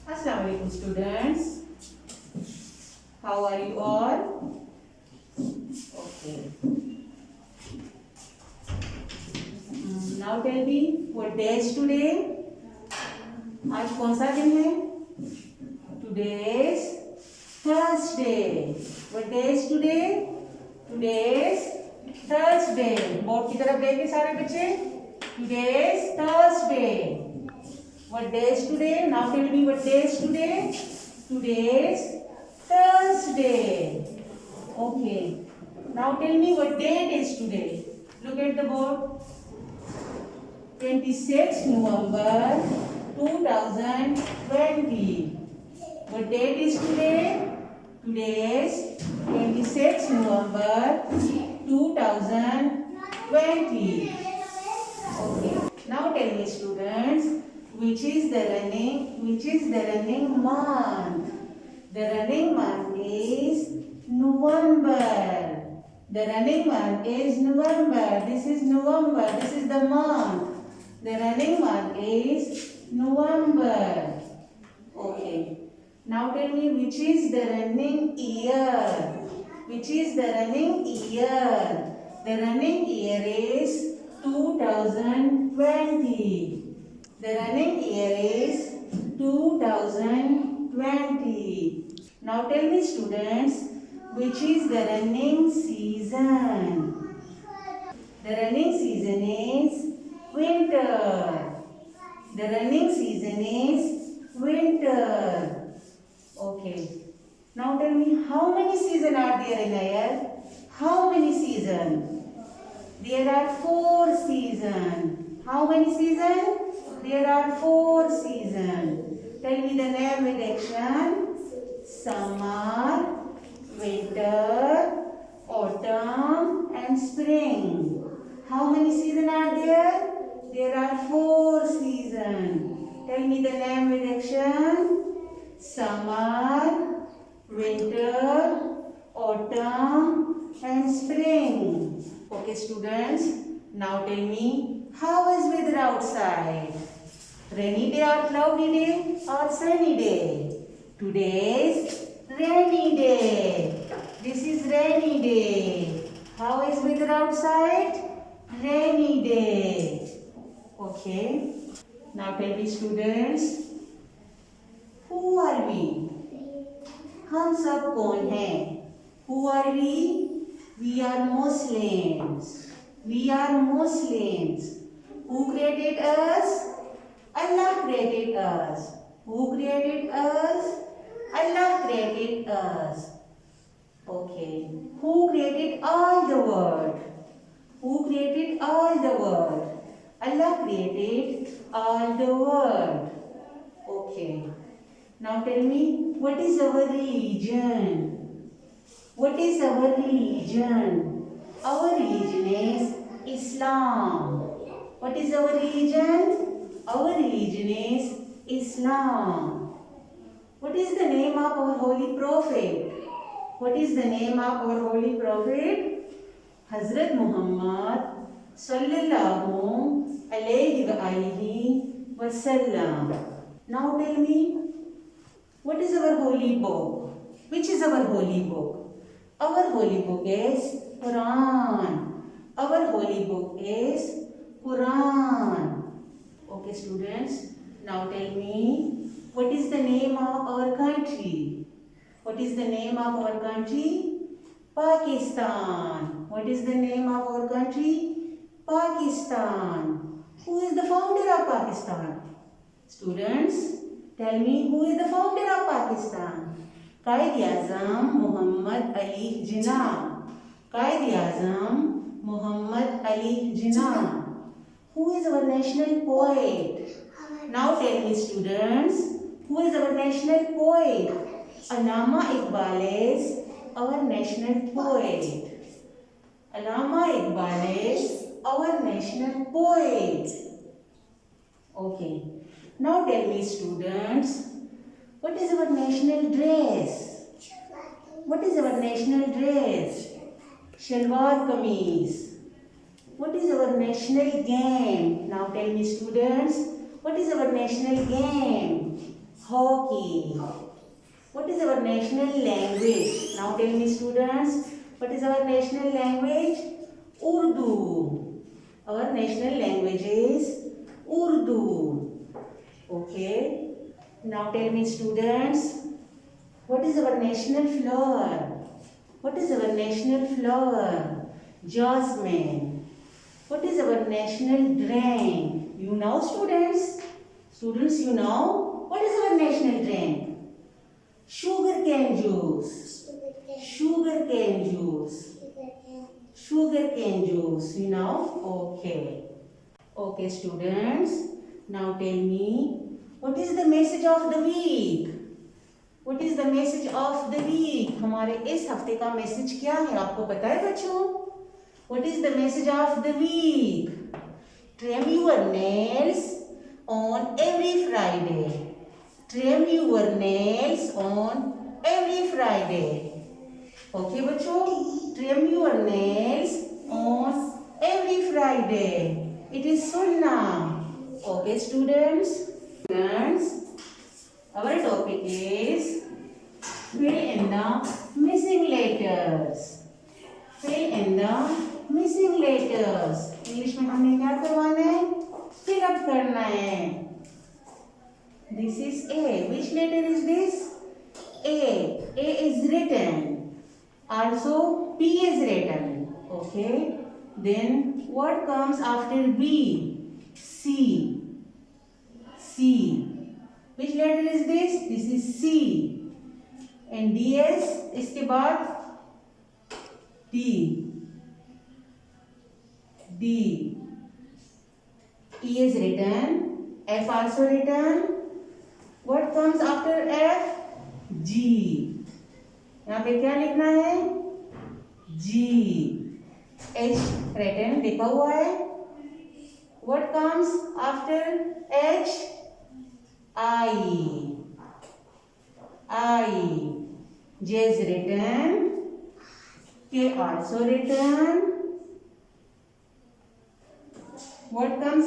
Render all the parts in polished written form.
Assalamualaikum students. How are you all? Okay. Now tell me what day is today? आज कौन सा दिन है? Today is Thursday. What day is today? Today is Thursday. Board की तरफ देखिए सारे बच्चे. Today is Thursday. What day is today? Now tell me what day is today? Today is Thursday. Okay. Now tell me what date is today? Look at the board. 26 November 2020. What date is today? Today is 26 November 2020. Okay. Now tell me students, which is the running month? The running month is November. The running month is November. This is November. This is the month. The running month is November. Okay. Now tell me which is the running year? Which is the running year? The running year is 2020. The running year is 2020. Now tell me students, which is the running season? The running season is winter. The running season is winter. Okay. Now tell me how many seasons are there in a year? How many seasons? There are 4 seasons. How many seasons? There are 4 seasons. Tell me the name with action. Summer, winter, autumn and spring. How many seasons are there? There are 4 seasons. Tell me the name with action. Summer, winter, autumn and spring. Okay students, now tell me how is weather outside? Rainy day or cloudy day or sunny day? Today is rainy day. This is rainy day. How is weather outside? Rainy day. Okay. Now tell me students, who are we? हम सब कौन हैं? Who are we? We are Muslims. We are Muslims. Who created us? Allah created us. Who created us? Allah created us. Okay. Who created all the world? Who created all the world? Allah created all the world. Okay. Now tell me, what is our religion? What is our religion? Our religion is Islam. What is our religion? Our religion is Islam. What is the name of our holy prophet? What is the name of our holy prophet? Hazrat Muhammad sallallahu alayhi wa sallam. Now tell me, what is our holy book? Which is our holy book? Our holy book is Quran. Our holy book is Quran. Okay students, now tell me, what is the name of our country? What is the name of our country? Pakistan. What is the name of our country? Pakistan. Who is the founder of Pakistan? Students, tell me, who is the founder of Pakistan? Quaid-e-Azam Muhammad Ali Jinnah. Quaid-e-Azam Muhammad Ali Jinnah. Who is our national poet? Now tell me students, who is our national poet? Allama Iqbal is our national poet. Allama Iqbal is our national poet. Okay. Now tell me students, what is our national dress? What is our national dress? Shalwar kameez. What is our national game? Now tell me students, what is our national game? hockey. What is our national language? Now tell me students, what is our national language? Urdu. Our national language is Urdu. Okay. Now tell me students, what is our national flower? What is our national flower? Jasmine. What is our national drink? You know students? Students, you know? What is our national drink? Sugar cane juice. Sugar cane juice. Sugar cane juice. You know? Okay. Okay students. Now tell me, what is the message of the week? What is the message of the week? हमारे इस हफ्ते का message क्या है आपको पता है बच्चों? What is the message of the week? Trim your nails on every Friday. Trim your nails on every Friday. Okay बच्चों? Trim your nails on every Friday. It is sunnah. Okay students? Our topic is fill in the missing letters. Fill in the missing letters. English में हमने क्या करवाना है? Fill up करना है. This is A. Which letter is this? A. A is written. Also P is written. Okay. Then what comes after B? C. C. Which letter is this? This is C. And DS इसके बाद D. D. E is written. F also written. What comes after F? G. यहाँ पे क्या लिखना है? G. H written लिखा हुआ है. What comes after H? I. I. J is written. K also written. What comes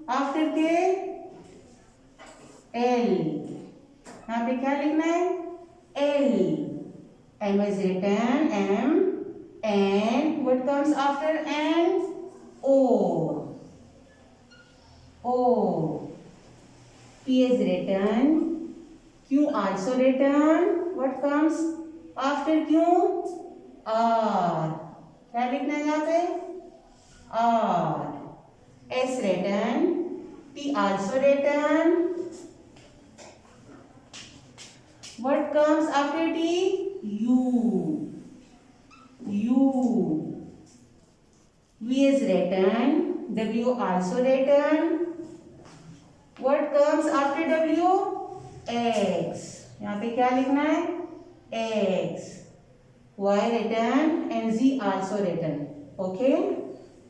after K? L. यहाँ पे क्या लिखना है? L. M is written. M. And what comes after N? O. O. P is written. Q also written. What comes after Q? R. क्या लिखना है यहाँ पे? R. S written. T also written. What comes after T? U. U. V is written. W also written. What comes after W? X. यहाँ पे क्या लिखना है? X. Y written and Z also written. Okay?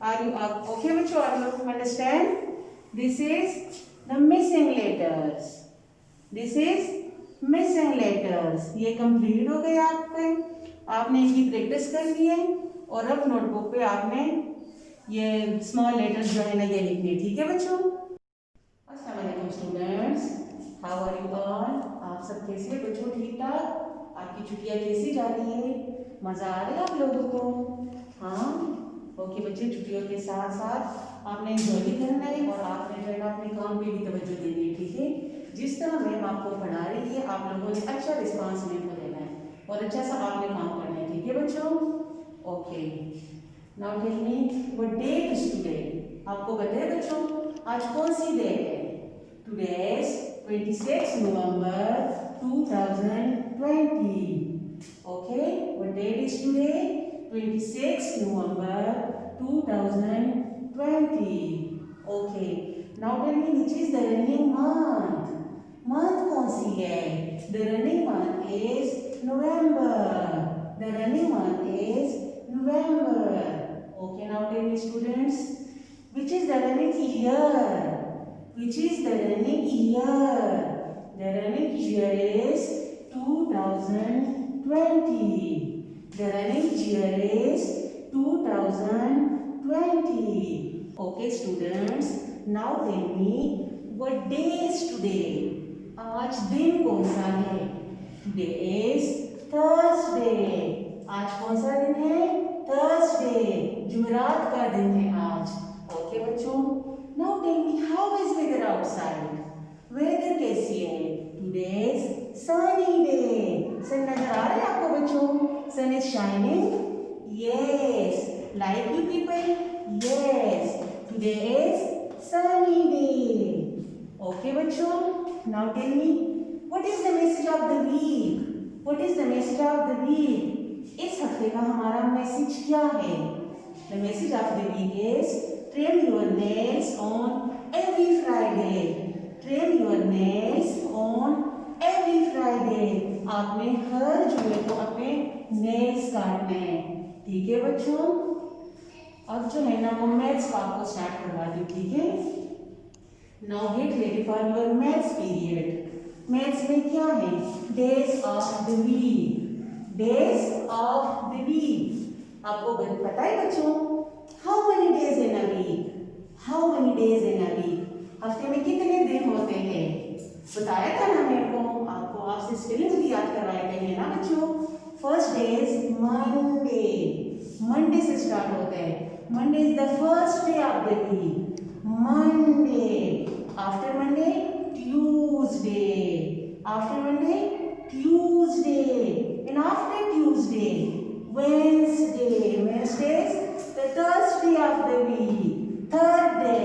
Are you okay बच्चों? Are you understand? This is the missing letters. This is missing letters. ये complete हो गया आपके. आपने इसकी प्रैक्टिस कर ली है और अब नोटबुक पे आपने ये स्मॉल लेटर्स जो है ना ये लिखने. ठीक है बच्चों? अस्सलामुअलैकुम students, how are you all? आप सब कैसे बच्चों? ठीक ठाक? आपकी छुट्टियां कैसी जा रही है? मज़ा आ रहा है आप लोगों को? हाँ ओके बच्चे, छुट्टियों के साथ साथ आपने एंजॉय भी करना है और आपने जो है ना अपने काम पे भी तवज्जो देनी है. ठीक है? जिस तरह मैम आपको पढ़ा रही है आप लोगों ने अच्छा रिस्पॉन्स मैम को देना है और अच्छा सा आपने काम करना है. ठीक है बच्चों? Okay. Now tell me what date is today? आपको पता है बच्चों आज कौन सी डेट है? Today is 26 November 2020. Okay, what date is today? 26 November 2020. Okay, now tell me which is the running month? Month कौन सी है? The running month is November. The running month is November. Okay, now tell me students, which is the running year? Which is the running year? The running year is 2020. The running year is 2020. Okay students, now tell me what day is today? आज दिन कौन सा है? Today is Thursday. आज कौन सा दिन है? थर्सडे, जुमेरात का दिन है आज। ओके बच्चों, now tell me how is weather outside? Weather कैसी है? Today is sunny day. Sun नजर आ रहा है आपको बच्चों? Sun is shining? Yes. Like you people? Yes, today is sunny day. Okay बच्चों, now tell me what is the message of the week? What is the message of the week? इस हफ्ते का हमारा मैसेज क्या है? The message of the week is trim your nails on every Friday. Trim your nails on every Friday. आपने हर जुमे को अपने नेल्स काटने हैं। ठीक है बच्चों, अब जो है ना वो मैथ्स का आपको स्टार्ट करवा दूं। ठीक है, now get ready for your maths period. Maths में क्या है? Days of the week. Days of the week आपको पता है बच्चों? How many days in a week? How many days in a week? हफ्ते में कितने दिन होते हैं? बताया था ना मेरे को, आपको आपसे स्पेलिंग भी याद करवाए थे हैं ना बच्चों? First day is Monday. Monday से स्टार्ट होते हैं। Monday is the first day of the week. Monday. After Monday Tuesday. After Monday Tuesday. And after Tuesday Wednesday. Wednesday is the Thursday of the week. Third day.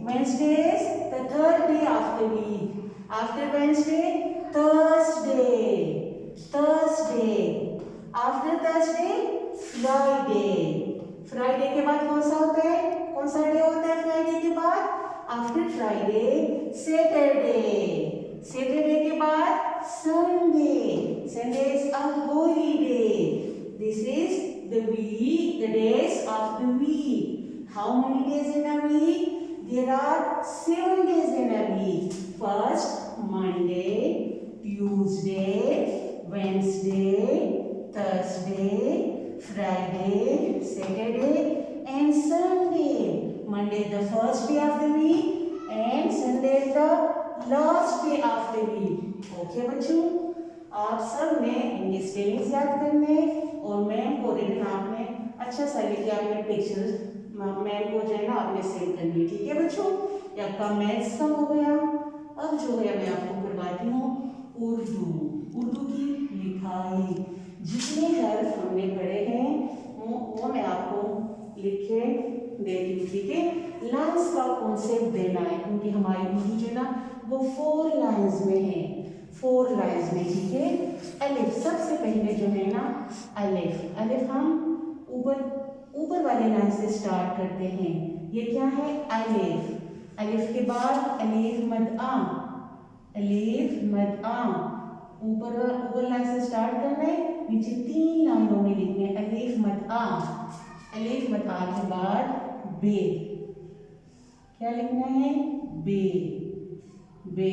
Wednesday is the third day of the week. After Wednesday Thursday. Thursday. After Thursday Friday. Friday के बाद कौन सा होता है? कौन सा day होता है फ्राइडे के बाद? After Friday Saturday. सैटरडे के बाद Sunday. Sunday is a holiday. This is the week, the days of the week. How many days in a week? There are 7 days in a week. First, Monday, Tuesday, Wednesday, Thursday, Friday, Saturday, and Sunday. Monday is the first day of the week, and Sunday is the last day of the week. Okay, बच्चों, आप सब ने इनके spellings याद करने और ma'am को written आपने अच्छा सा लिखे आपने पिक्चर्स मैम को जो है ना आपने सेव करनी है। ठीक है बच्चों, ये आपका मैथ्स का हो गया। अब जो है मैं आपको करवाती हूँ उर्दू। उर्दू की लिखाई। जितने हर्फ हमने पढ़े हैं वो मैं आपको लिख के देती हूँ। ठीक है, लाइन्स का कॉन्सेप्ट देना है क्योंकि हमारी उर्दू जो है ना वो 4 लाइन्स में है। 4 लाइन्स में। ठीक है, अलिफ सबसे पहले जो है ना अलिफ। अलिफ हम ऊपर वाले लाइन से स्टार्ट करते हैं। ये क्या है? अलिफ। अलिफ के बाद अलिफ मद आ। अलिफ मद आ। ऊपर लाइन से स्टार्ट करना है, नीचे 3 लाइनों में लिखने हैं अलिफ मद आ। अलिफ मद आ के बाद बे। क्या लिखना है? बे। बे।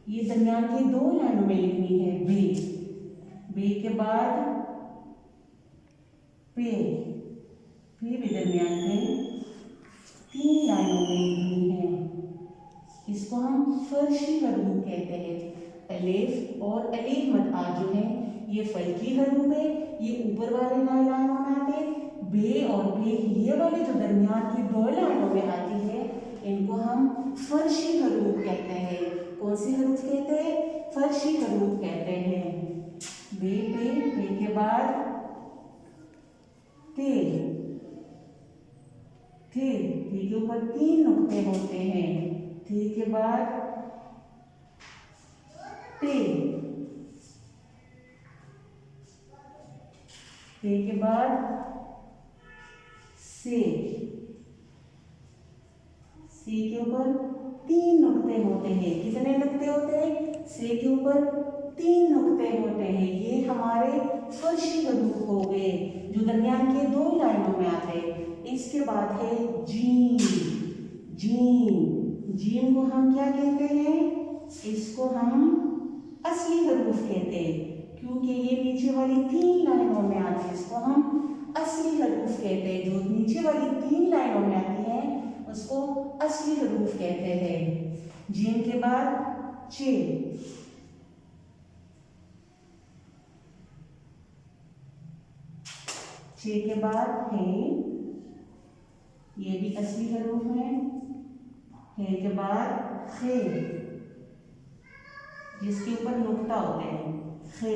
ये दरमियान की 2 लाइनों में लिखनी है बे। बे के बाद पे। पे भी दरमियान में 3 लाइनों में लिखनी है। इसको हम फर्शी हरूफ कहते हैं। अलिफ और अलिफ मद आ जो है ये फल्की हरूफ है, ये ऊपर वाले लाइनों में आते हैं। बे और पे ये वाले जो दरमियान की 2 लाइनों में आती है इनको हम फर्शी हरूफ कहते हैं। कौन सी हरूफ कहते हैं? फर्शी हरूफ कहते हैं। बे पे के बाद थे। थे के ऊपर 3 नुक्ते होते हैं। थे के बाद ते। ते के बाद से। से के ऊपर 3 नुक्ते होते हैं। कितने नुक्ते होते हैं? से के ऊपर 3 नुक्ते होते हैं। ये हमारे फर्शी हरूफ हो गए जो दरमियान के 2 लाइनों में आते हैं। इसके बाद है जीम। जीम। जीम को हम क्या कहते हैं? इसको हम असली हरूफ कहते हैं क्योंकि ये नीचे वाली 3 लाइनों में आते हैं। इसको हम असली हरूफ कहते हैं। जो नीचे वाली 3 लाइनों में आती हैं उसको असली हरूफ कहते हैं। जीम के बाद चे। चे के बाद है, ये भी असली हरूफ है। है के बाद खे, जिसके ऊपर नुक्ता होते हैं, खे।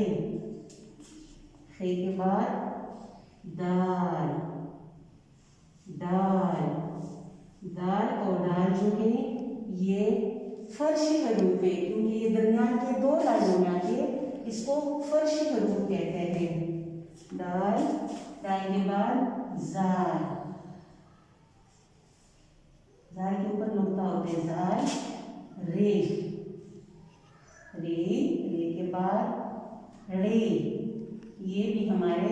खे के बाद दाल, दाल। दाल और दाल जो है ये फर्शी हरूफ है, क्योंकि ये दरमियान के दो लाइनों में आके इसको फर्शी हरूफ कहते हैं। दाल, दाल के बाद जार, जार के ऊपर नुक्ता होते हैं, जार। रे, रे, रे के बाद रे, ये भी हमारे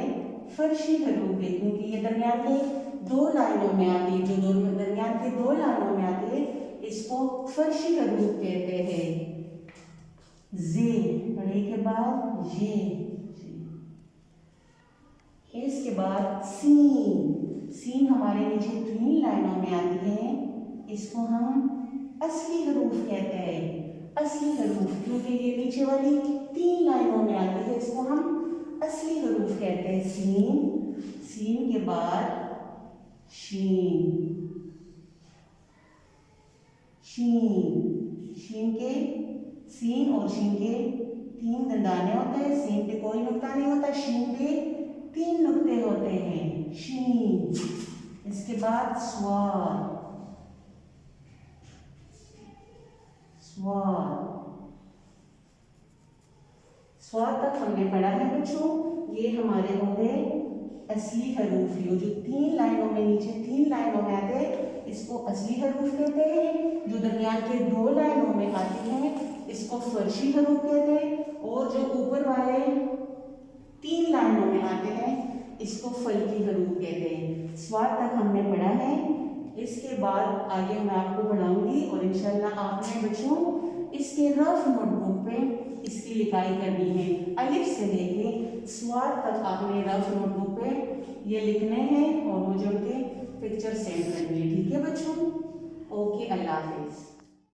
फर्शी हरूफ है, क्योंकि ये दरमियान के दो लाइनों में आती है। जो दरमियान के दो लाइनों में आती है इसको फर्शी हरूफ कहते हैं। जे, रे के बाद ये, इसके बाद सीन, सीन हमारे नीचे 3 लाइनों में आती है, इसको हम असली हरूफ कहते हैं। असली हरूफ, क्योंकि ये नीचे वाली 3 लाइनों में आती है, इसको हम असली हरूफ कहते हैं। सीन, सीन के बाद शीन, शीन, शीन के, सीन और शीन के 3 दंदाने होते हैं। सीन पे कोई नुक्ता नहीं होता, शीन पे 3 नुक्ते होते हैं, शीन। इसके बाद स्वाद, स्वाद। स्वाद तक हमने पढ़ा है बच्चों। ये हमारे हो गए असली हरूफ। जो 3 लाइनों में, नीचे 3 लाइनों में आते हैं इसको असली हरूफ कहते हैं। जो दरमियान के 2 लाइनों में आते हैं इसको फर्शी हरूफ कहते हैं। और जो ऊपर वाले 3 लाइनों में आते हैं इसको फल्की हरूफ कहते हैं। स्वाद तक हमने पढ़ा है। इसके बाद आगे मैं आपको पढ़ाऊंगी और इंशाल्लाह आपने बच्चों इसके रफ नोटबुक पे इसकी लिखाई करनी है। अलिफ से लेके स्वाद तक आपने रफ नोटबुक पे ये लिखने हैं और मुझे उनके पिक्चर सेंड करनी है। ठीक है बच्चों? ओके, अल्लाह हाफिज़।